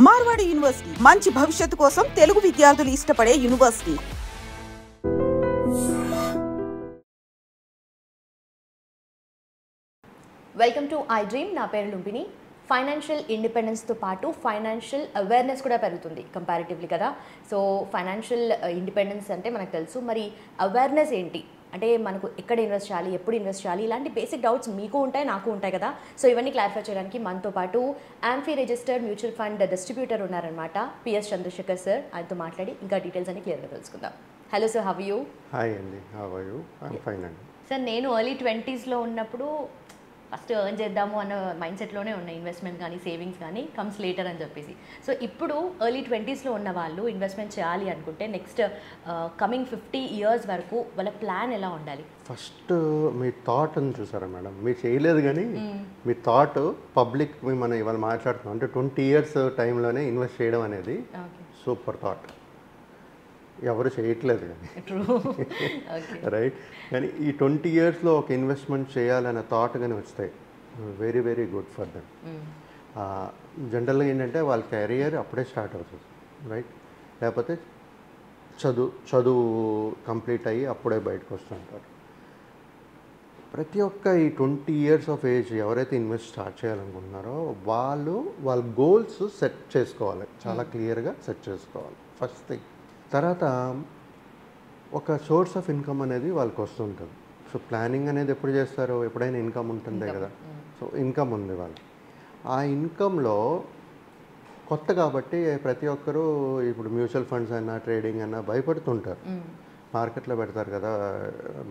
Marwadi university మంచి భవిష్యత్తు కోసం తెలుగు విద్యార్థులు ఇష్టపడే university. Welcome to I dream. నా పేరు లుంబిని. ఫైనాన్షియల్ ఇండిపెండెన్స్తో పాటు ఫైనాన్షియల్ అవేర్నెస్ కూడా పెరుగుతుంది కంపారిటివ్లీ కదా. సో ఫైనాన్షియల్ ఇండిపెండెన్స్ అంటే మనకు తెలుసు, మరి అవేర్నెస్ ఏంటి అంటే మనకు ఎక్కడ ఇన్వెస్ట్ చేయాలి, ఎప్పుడు ఇన్వెస్ట్ చేయాలి, ఇలాంటి బేసిక్ డౌట్స్ మీకు ఉంటాయి, నాకు ఉంటాయి కదా. సో ఇవన్నీ క్లారిఫై చేయడానికి మనతో పాటు AMFI registered mutual fund distributor ఉన్నారనమాట, పిఎస్ చంద్రశేఖర్ సార్. ఆయనతో మాట్లాడి ఇంకా డీటెయిల్స్ అన్ని క్లియర్గా తెలుసుకుందాం. Hello sir, how are you? Hi అండి, how are you? I'm fine అండి. సార్, నేను ఎర్లీ 20sలో ఉన్నప్పుడు ఫస్ట్ ఎర్న్ చేద్దాము అన్న మైండ్ సెట్లోనే ఉన్న, ఇన్వెస్ట్మెంట్ కానీ సేవింగ్స్ కానీ కమ్స్ లేటర్ అని చెప్పేసి. సో ఇప్పుడు ఎర్లీ 20sలో ఉన్న వాళ్ళు ఇన్వెస్ట్మెంట్ చేయాలి అనుకుంటే నెక్స్ట్ కమింగ్ 50 years వరకు వాళ్ళ ప్లాన్ ఎలా ఉండాలి? ఫస్ట్ మీ థాట్ అని చూసారా మేడం, మీరు చేయలేదు కానీ మీ థాట్ పబ్లిక్ మనం ఇవాళ మాట్లాడుతున్నాం అంటే 20 years టైంలోనే ఇన్వెస్ట్ చేయడం అనేది సూపర్ థాట్. ఎవరు చేయట్లేదు కానీ రైట్. కానీ ఈ 20 yearsలో ఒక ఇన్వెస్ట్మెంట్ చేయాలనే థాట్ కానీ వస్తాయి, very very good for them. జనరల్గా ఏంటంటే వాళ్ళ కెరియర్ అప్పుడే స్టార్ట్ అవుతుంది రైట్, లేకపోతే చదువు కంప్లీట్ అయ్యి అప్పుడే బయటకు వస్తుంటారు. ప్రతి ఒక్క ఈ 20 years ఆఫ్ ఏజ్ ఎవరైతే ఇన్వెస్ట్ స్టార్ట్ చేయాలనుకుంటున్నారో వాళ్ళ గోల్స్ సెట్ చేసుకోవాలి, చాలా క్లియర్గా సెట్ చేసుకోవాలి ఫస్ట్ థింగ్. తర్వాత ఒక సోర్స్ ఆఫ్ ఇన్కమ్ అనేది వాళ్ళకి వస్తుంటుంది. సో ప్లానింగ్ అనేది ఎప్పుడు చేస్తారో, ఎప్పుడైనా ఇన్కమ్ ఉంటుందే కదా. సో ఇన్కమ్ ఉంది వాళ్ళకి. ఆ ఇన్కంలో కొత్త కాబట్టి ప్రతి ఒక్కరూ ఇప్పుడు మ్యూచువల్ ఫండ్స్ అయినా ట్రేడింగ్ అయినా భయపడుతుంటారు. మార్కెట్లో పెడతారు కదా,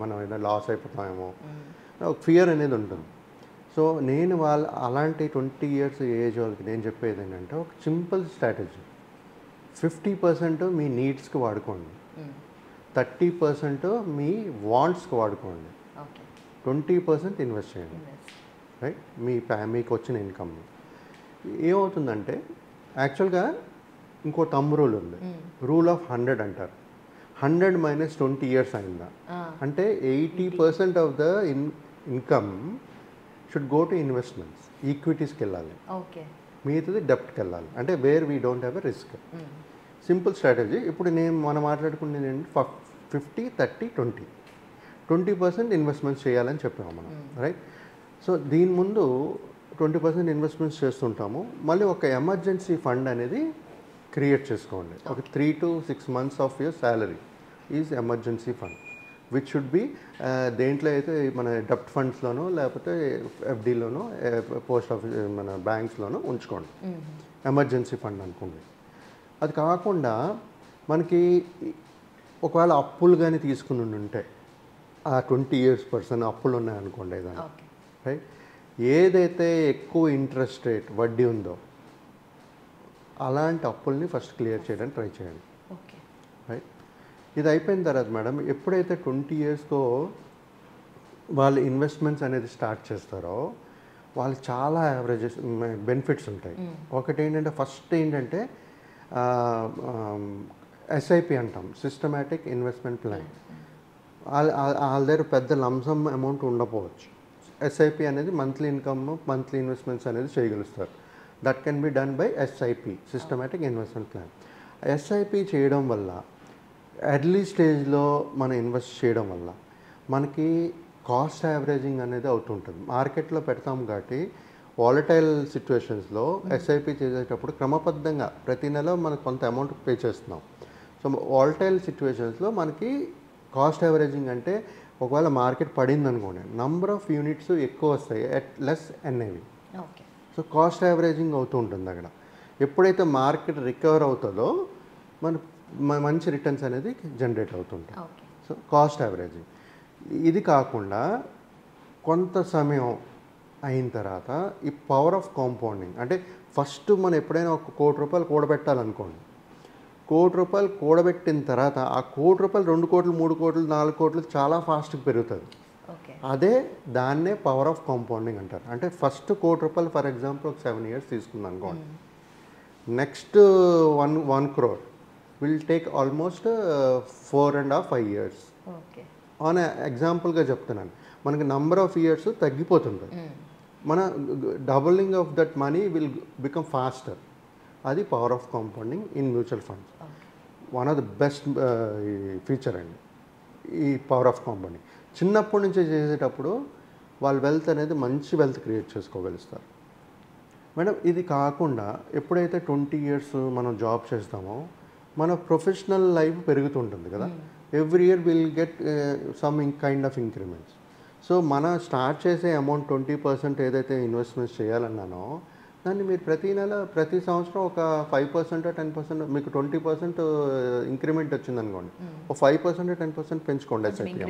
మనం ఏదైనా లాస్ అయిపోతామేమో, ఒక ఫియర్ అనేది ఉంటుంది. సో నేను అలాంటి 20 years ఏజ్ వాళ్ళకి నేను చెప్పేది ఏంటంటే ఒక సింపుల్ స్ట్రాటజీ. 50% మీ నీడ్స్కి వాడుకోండి, 30% మీ వాంట్స్కి వాడుకోండి, 20% ఇన్వెస్ట్ చేయండి రైట్. మీకు వచ్చిన ఇన్కమ్ ఏమవుతుందంటే యాక్చువల్గా ఇంకో రూల్ ఉంది, రూల్ ఆఫ్ 100 అంటారు. 100 - 20 years అయిందా అంటే 80% of the income should go to investments, ఈక్విటీస్కి వెళ్ళాలి, మిగతాది డెప్ట్కి వెళ్ళాలి, అంటే where we don't have a risk. Simple strategy. ఇప్పుడు మనం మాట్లాడుకునేది ఏంటి, 50, 30, 20% ఇన్వెస్ట్మెంట్స్ చేయాలని చెప్పాము మనం రైట్. సో దీని ముందు 20% ఇన్వెస్ట్మెంట్స్ చేస్తుంటాము. మళ్ళీ ఒక ఎమర్జెన్సీ ఫండ్ అనేది క్రియేట్ చేసుకోండి. ఒక 3 to 6 months of your salary is emergency fund, which should be దేంట్లో అయితే మన డెప్ట్ ఫండ్స్లోనో లేకపోతే ఎఫ్డీలోనో పోస్ట్ ఆఫీస్ మన బ్యాంక్స్లోనో ఉంచుకోండి, ఎమర్జెన్సీ ఫండ్ అనుకోండి. అది కాకుండా మనకి ఒకవేళ అప్పులు కానీ తీసుకుని ఉంటే ఆ 20 years పర్సన్ అప్పులు ఉన్నాయనుకోండి ఏదైనా రైట్, ఏదైతే ఎక్కువ ఇంట్రెస్ట్ రేట్ వడ్డీ ఉందో అలాంటి అప్పుల్ని ఫస్ట్ క్లియర్ చేయడానికి ట్రై చేయండి రైట్. ఇది అయిపోయిన తర్వాత మేడం ఎప్పుడైతే 20 yearsకో వాళ్ళు ఇన్వెస్ట్మెంట్స్ అనేది స్టార్ట్ చేస్తారో వాళ్ళకి చాలా యావరేజెస్ బెనిఫిట్స్ ఉంటాయి. ఒకటి ఏంటంటే ఫస్ట్ ఏంటంటే ఎస్ఐపి అంటాం, సిస్టమాటిక్ ఇన్వెస్ట్మెంట్ ప్లాన్. వాళ్ళ దగ్గర పెద్ద లంసమ్ అమౌంట్ ఉండకపోవచ్చు. ఎస్ఐపి అనేది మంత్లీ ఇన్కమ్ మంత్లీ ఇన్వెస్ట్మెంట్స్ అనేది చేయగలుగుతారు. That can be done by SIP, systematic investment plan. SIP చేయడం వల్ల ఎర్లీ స్టేజ్లో మనం ఇన్వెస్ట్ చేయడం వల్ల మనకి కాస్ట్ యావరేజింగ్ అనేది అవుతుంటుంది. మార్కెట్లో పెడతాం కాబట్టి వాలటైల్ సిచ్యువేషన్స్లో ఎస్ఐపి చేసేటప్పుడు క్రమబద్ధంగా ప్రతి నెల మనకు కొంత అమౌంట్ పే చేస్తున్నాం. సో వాలటైల్ సిచ్యువేషన్స్లో మనకి కాస్ట్ యావరేజింగ్ అంటే ఒకవేళ మార్కెట్ పడింది అనుకోండి, నంబర్ ఆఫ్ యూనిట్స్ ఎక్కువ వస్తాయి at less NAV. So cost averaging అవుతూ ఉంటుంది అక్కడ. ఎప్పుడైతే మార్కెట్ రికవర్ అవుతుందో మంచి రిటర్న్స్ అనేది జనరేట్ అవుతుంటాయి. So cost averaging. ఇది కాకుండా కొంత సమయం అయిన తర్వాత ఈ పవర్ ఆఫ్ కాంపౌండింగ్ అంటే ఫస్ట్ మనం ఎప్పుడైనా ఒక ₹1,00,00,000 కూడబెట్టాలనుకోండి, ₹1,00,00,000 కూడబెట్టిన తర్వాత ఆ ₹1,00,00,000 2 కోట్లు 3 కోట్లు 4 కోట్లు చాలా ఫాస్ట్గా పెరుగుతుంది. దాన్నే పవర్ ఆఫ్ కాంపౌండింగ్ అంటారు. అంటే ఫస్ట్ ₹1,00,00,000 ఫర్ ఎగ్జాంపుల్ ఒక 7 years తీసుకుందాం అనుకోండి, next 1 crore will take almost 4.5 years. On ఎగ్జాంపుల్గా చెప్తున్నాను, మనకి నంబర్ ఆఫ్ ఇయర్స్ తగ్గిపోతుంది, మన doubling of that money will become faster. అది power of compounding in mutual funds. One of the best feature అండి ఈ పవర్ ఆఫ్ కాంపౌండింగ్. చిన్నప్పటి నుంచే చేసేటప్పుడు వాళ్ళ వెల్త్ అనేది మంచి వెల్త్ క్రియేట్ చేసుకోగలుగుతారు. మేడం ఇది కాకుండా ఎప్పుడైతే 20 years మనం జాబ్ చేస్తామో మన ప్రొఫెషనల్ లైఫ్ పెరుగుతుంటుంది కదా. Every year will get some kind of increments. So మన స్టార్ట్ చేసే అమౌంట్ 20% ఏదైతే ఇన్వెస్ట్మెంట్స్ చేయాలన్నానో దాన్ని మీరు ప్రతి నెల ప్రతి సంవత్సరం ఒక 5% 10% మీకు 20% ఇంక్రిమెంట్ వచ్చిందనుకోండి, ఒక 5% 10% పెంచుకోండి SIP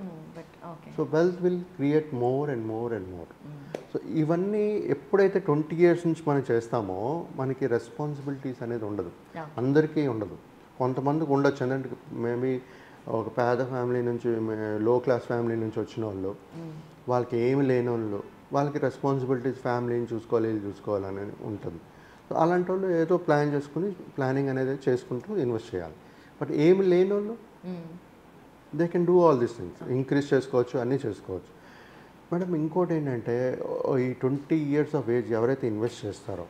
amount. So wealth will create more and more and more. So ఇవన్నీ ఎప్పుడైతే 20 years నుంచి మనం చేస్తామో మనకి రెస్పాన్సిబిలిటీస్ అనేది ఉండదు, అందరికీ ఉండదు. కొంతమందికి ఉండొచ్చు, ఎందుకంటే మేబీ ఒక పేద ఫ్యామిలీ నుంచి లో క్లాస్ ఫ్యామిలీ నుంచి వచ్చిన వాళ్ళు, వాళ్ళకి ఏమి లేని వాళ్ళు, వాళ్ళకి రెస్పాన్సిబిలిటీస్ ఫ్యామిలీని చూసుకోవాలి వీళ్ళు చూసుకోవాలని ఉంటుంది. సో అలాంటి వాళ్ళు ఏదో ప్లాన్ చేసుకుని ప్లానింగ్ అనేది చేసుకుంటూ ఇన్వెస్ట్ చేయాలి. బట్ ఏమి లేని వాళ్ళు they can do all these things, increase చేసుకోవచ్చు, అన్నీ చేసుకోవచ్చు. మేడం ఇంకోటి ఏంటంటే ఈ 20 years ఆఫ్ ఏజ్ ఎవరైతే ఇన్వెస్ట్ చేస్తారో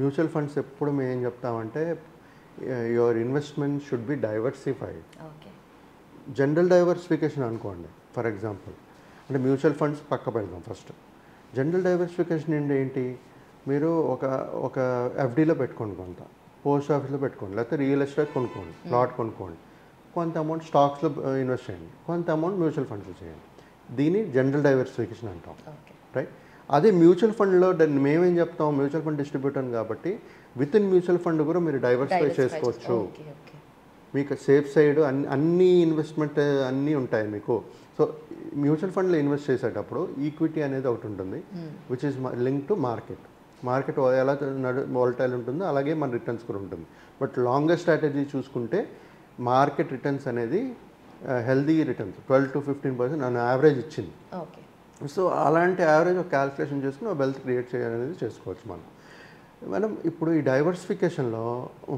మ్యూచువల్ ఫండ్స్ ఎప్పుడు మేము ఏం చెప్తామంటే your investment should be diversified. General diversification అనుకోండి ఫర్ ఎగ్జాంపుల్, అంటే మ్యూచువల్ ఫండ్స్ పక్క పెడదాం ఫస్ట్. జనరల్ డైవర్సిఫికేషన్ ఏంటి, మీరు ఒక ఎఫ్డీలో పెట్టుకోండి, కొంత పోస్ట్ ఆఫీస్లో పెట్టుకోండి, లేకపోతే రియల్ ఎస్టేట్ కొనుక్కోండి, ప్లాట్ కొనుక్కోండి, కొంత అమౌంట్ స్టాక్స్లో ఇన్వెస్ట్ చేయండి, కొంత అమౌంట్ మ్యూచువల్ ఫండ్స్లో చేయండి. దీన్ని జనరల్ డైవర్సిఫికేషన్ అంటాం, రైట్. అదే మ్యూచువల్ ఫండ్లో మేమేం చెప్తాం, మ్యూచువల్ ఫండ్ డిస్ట్రిబ్యూటర్ కాబట్టి విత్ ఇన్ మ్యూచువల్ ఫండ్ కూడా మీరు డైవర్సిఫై చేసుకోవచ్చు. మీకు సేఫ్ సైడ్ అన్ని ఇన్వెస్ట్మెంట్ అన్నీ ఉంటాయి మీకు. సో మ్యూచువల్ ఫండ్లో ఇన్వెస్ట్ చేసేటప్పుడు ఈక్విటీ అనేది ఒకటి ఉంటుంది, which is link to market. Market ఎలా వాలటైల్ ఉంటుందో అలాగే మన రిటర్న్స్ కూడా ఉంటుంది. బట్ లాంగెస్ట్ స్ట్రాటజీ చూసుకుంటే మార్కెట్ రిటర్న్స్ అనేది హెల్దీ రిటర్న్స్ 12 to 15% అని యావరేజ్ ఇచ్చింది. సో అలాంటి యావరేజ్ ఒక క్యాల్కులేషన్ చేసుకుని వెల్త్ క్రియేట్ చేయాలనేది చేసుకోవచ్చు మనం. ఇప్పుడు ఈ డైవర్సిఫికేషన్లో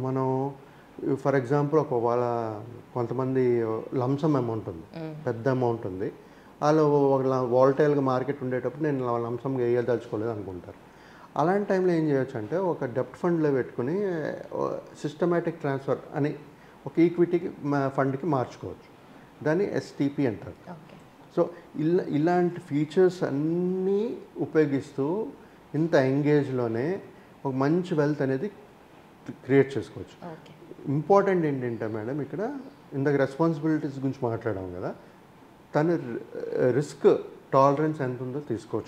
మనం ఫర్ ఎగ్జాంపుల్ ఒకవేళ కొంతమంది లంసమ్ అమౌంట్ ఉంది, పెద్ద అమౌంట్ ఉంది, వాళ్ళు వాలటైల్గా మార్కెట్ ఉండేటప్పుడు నేను లంసమ్గా వేయదలుచుకోలేదు అనుకుంటారు. అలాంటి టైంలో ఏం చేయొచ్చు అంటే ఒక డెప్ట్ ఫండ్లో పెట్టుకుని సిస్టమేటిక్ ట్రాన్స్ఫర్ అని ఒక ఈక్విటీకి ఫండ్కి మార్చుకోవచ్చు, దాన్ని ఎస్టీపీ అంటారు. సో ఇలాంటి ఫీచర్స్ అన్నీ ఉపయోగిస్తూ ఇంత ఎంగేజ్లోనే ఒక మంచి వెల్త్ అనేది క్రియేట్ చేసుకోవచ్చు. ఇంపార్టెంట్ ఏంటంటే మేడం ఇక్కడ ఇందాక రెస్పాన్సిబిలిటీస్ గురించి మాట్లాడాం కదా, తన రిస్క్ టాలరెన్స్ ఎంత ఉందో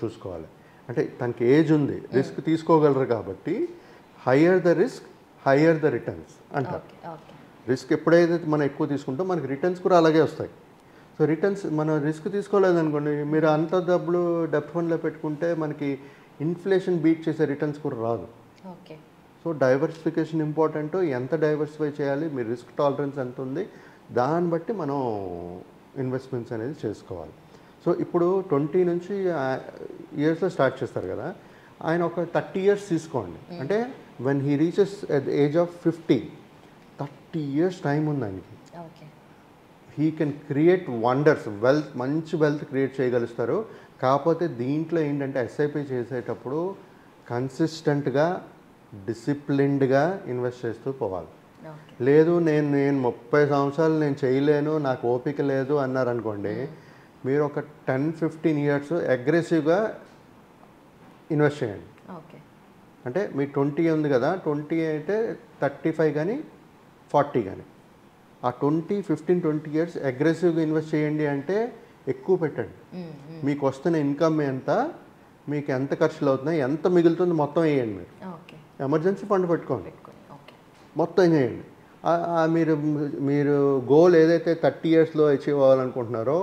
చూసుకోవాలి. అంటే తనకి ఏజ్ ఉంది, రిస్క్ తీసుకోగలరు కాబట్టి higher the risk higher the returns అంటారు. రిస్క్ ఎప్పుడైతే మనం ఎక్కువ తీసుకుంటాం మనకి రిటర్న్స్ కూడా అలాగే వస్తాయి. సో రిటర్న్స్ మనం రిస్క్ తీసుకోలేదనుకోండి, మీరు అంత డబ్బులు డెప్ట్ ఫండ్లో పెట్టుకుంటే మనకి ఇన్ఫ్లేషన్ బీట్ చేసే రిటర్న్స్ కూడా రాదు. So diversification important. ఎంత డైవర్సిఫై చేయాలి, మీ రిస్క్ టాలరెన్స్ ఎంత ఉంది, దాన్ని బట్టి మనం ఇన్వెస్ట్మెంట్స్ అనేది చేసుకోవాలి. సో ఇప్పుడు 20 నుంచి ఇయర్స్లో స్టార్ట్ చేస్తారు కదా, ఆయన ఒక 30 years తీసుకోండి. అంటే when he reaches at the age of 50, 30 years time ఉంది ఆయనకి. He can create wonders, wealth, మంచి వెల్త్ క్రియేట్ చేయగలుగుతారు. కాకపోతే దీంట్లో ఏంటంటే ఎస్ఐపి చేసేటప్పుడు కన్సిస్టెంట్గా డిసిప్లిన్డ్గా ఇన్వెస్ట్ చేస్తూ పోవాలి. లేదు నేను 30 సంవత్సరాలు నేను చేయలేను, నాకు ఓపిక లేదు అన్నారనుకోండి, మీరు ఒక 10-15 years అగ్రెసివ్గా ఇన్వెస్ట్ చేయండి. అంటే మీ 20 ఉంది కదా, 20 అయితే 35 కానీ 40 కానీ, ఆ 15-20 years అగ్రెసివ్గా ఇన్వెస్ట్ చేయండి. అంటే ఎక్కువ పెట్టండి, మీకు వస్తున్న ఇన్కమ్ ఎంత, మీకు ఎంత ఖర్చులు అవుతున్నాయి, ఎంత మిగులుతుంది మొత్తం వేయండి. మీరు ఎమర్జెన్సీ ఫండ్ పెట్టుకోండి, మొత్తం చేయండి. మీరు గోల్ ఏదైతే 30 yearsలో అచీవ్ అవ్వాలనుకుంటున్నారో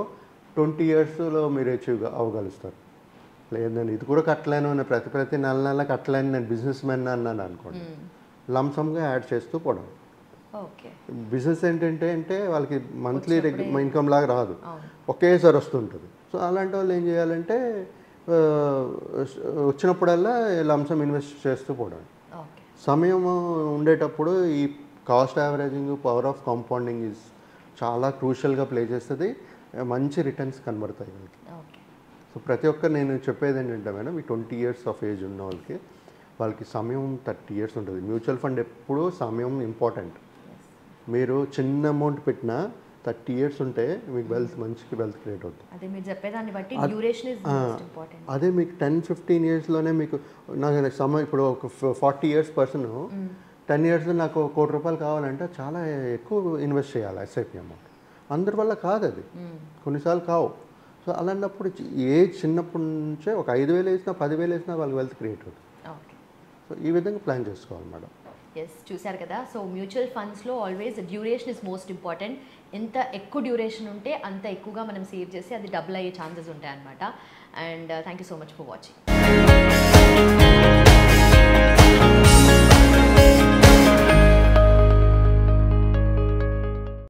20 yearsలో మీరు అచీవ్ అవ్వగలుగుతారు. లేదండి ఇది కూడా కట్టలేను, నేను ప్రతి నెల కట్టలేను, నేను బిజినెస్ మ్యాన్ అన్నాను అనుకోండి, లంసమ్గా యాడ్ చేస్తూ పోవడం. బిజినెస్ ఏంటంటే వాళ్ళకి మంత్లీ ఇన్కమ్ లాగా రాదు, ఒకేసారి వస్తుంటుంది. సో అలాంటి వాళ్ళు ఏం చేయాలంటే వచ్చినప్పుడల్లా లంసమ్ ఇన్వెస్ట్ చేస్తూ పోవడం. సమయం ఉండేటప్పుడు ఈ cost averaging, power of compounding is చాలా క్రూషియల్గా ప్లే చేస్తుంది, మంచి రిటర్న్స్ కనబడతాయి వాళ్ళకి. సో ప్రతి ఒక్కరు నేను చెప్పేది ఏంటంటే మేడం, ఈ 20 years ఆఫ్ ఏజ్ ఉన్న వాళ్ళకి వాళ్ళకి సమయం 30 years ఉంటుంది. మ్యూచువల్ ఫండ్ ఎప్పుడూ సమయం ఇంపార్టెంట్. మీరు చిన్న అమౌంట్ పెట్టినా 30 years ఉంటే మీకు మంచి వెల్త్ క్రియేట్ అవుతుంది. అదే మీరు చెప్పేదాన్ని బట్టి డ్యూరేషన్ ఇస్ మోస్ట్ ఇంపార్టెంట్. అదే మీకు 10-15 yearsలోనే మీకు నాకు సమయం ఇప్పుడు ఒక 40 years పర్సన్ 10 yearsలో నాకు ₹1,00,00,000 కావాలంటే చాలా ఎక్కువ ఇన్వెస్ట్ చేయాలి ఎస్ఐపి అమౌంట్. అందరి వల్ల కాదు అది, కొన్నిసార్లు కావు. సో అలాంటప్పుడు చిన్నప్పటి నుంచే ఒక 5,000 వేసినా 10,000 వేసినా వాళ్ళకి వెల్త్ క్రియేట్ అవుతుంది. ఓకే, సో ఈ విధంగా ప్లాన్ చేసుకోవాలి మేడం. ఎస్, చూశారు కదా. సో మ్యూచువల్ ఫండ్స్లో always duration is most important. ఎంత ఎక్కువ డ్యూరేషన్ ఉంటే అంత ఎక్కువగా మనం సేవ్ చేసి అది డబుల్ అయ్యే ఛాన్సెస్ ఉంటాయి అన్నమాట. And thank you so much for watching.